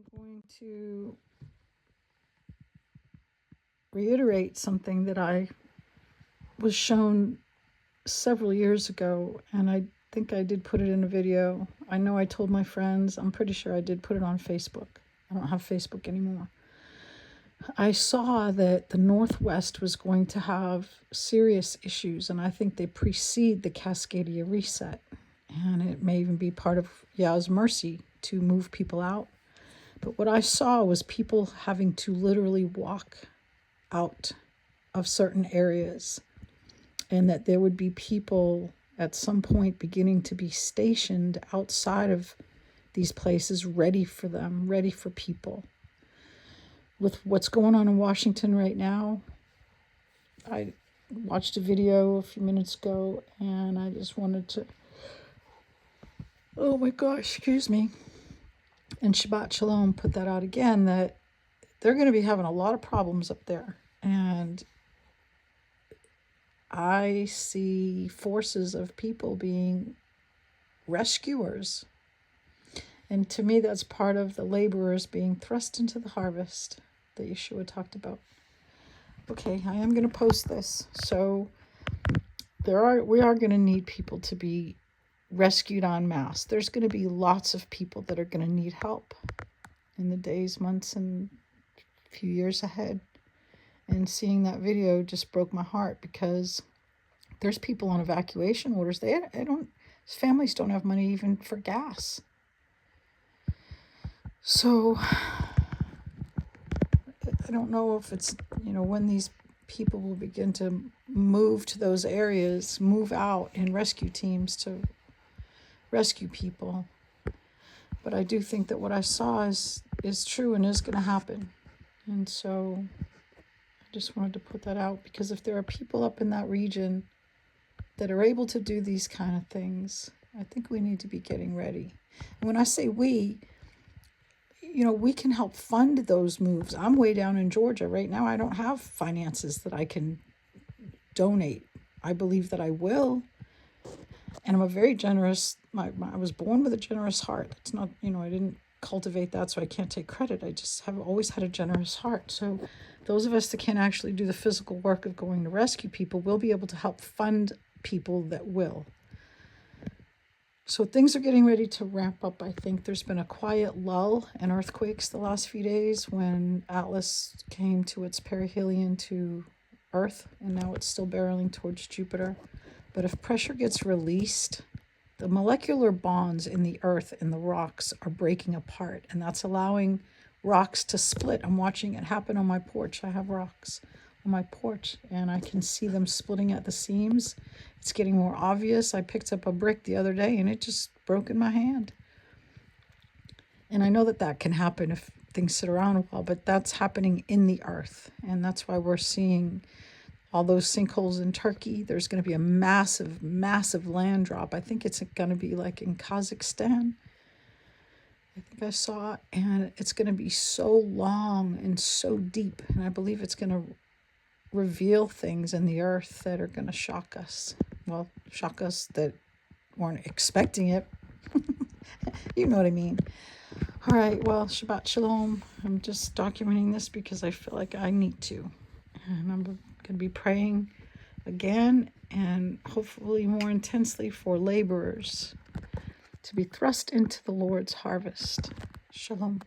I'm going to reiterate something that I was shown several years ago, and I think I did put it in a video. I know I told my friends. I'm pretty sure I did put it on Facebook. I don't have Facebook anymore. I saw that the Northwest was going to have serious issues, and I think they precede the Cascadia reset. And it may even be part of Yah's mercy to move people out. But what I saw was people having to literally walk out of certain areas, and that there would be people at some point beginning to be stationed outside of these places, ready for them, ready for people. With what's going on in Washington right now, I watched a video a few minutes ago, and I just wanted to, oh my gosh, excuse me, and Shabbat Shalom put that out again, that they're going to be having a lot of problems up there. And I see forces of people being rescuers. And to me, that's part of the laborers being thrust into the harvest that Yeshua talked about. Okay, I am going to post this. So we are going to need people to be rescued en masse. There's going to be lots of people that are going to need help in the days, months, and few years ahead. And seeing that video just broke my heart, because there's people on evacuation orders. Families don't have money even for gas. So I don't know if it's, when these people will begin to move to those areas, move out in rescue teams to rescue people. But I do think that what I saw is true and is going to happen. And so I just wanted to put that out, because if there are people up in that region that are able to do these kind of things, I think we need to be getting ready. And when I say we can help fund those moves. I'm way down in Georgia right now. I don't have finances that I can donate. I believe that I will. And I'm a very generous, I was born with a generous heart. It's not, I didn't cultivate that, so I can't take credit. I just have always had a generous heart. So those of us that can't actually do the physical work of going to rescue people will be able to help fund people that will. So things are getting ready to ramp up. I think there's been a quiet lull in earthquakes the last few days when Atlas came to its perihelion to Earth, and now it's still barreling towards Jupiter. But if pressure gets released, the molecular bonds in the earth and the rocks are breaking apart, and that's allowing rocks to split. I'm watching it happen on my porch. I have rocks on my porch, and I can see them splitting at the seams. It's getting more obvious. I picked up a brick the other day, and it just broke in my hand. And I know that can happen if things sit around a while, but that's happening in the earth, and that's why we're seeing all those sinkholes in Turkey. There's going to be a massive, massive land drop. I think it's going to be like in Kazakhstan. I think I saw, and it's going to be so long and so deep. And I believe it's going to reveal things in the earth that are going to shock us. Well, shock us that weren't expecting it. You know what I mean. All right, well, Shabbat Shalom. I'm just documenting this because I feel like I need to. And I'm going to be praying again, and hopefully more intensely, for laborers to be thrust into the Lord's harvest. Shalom.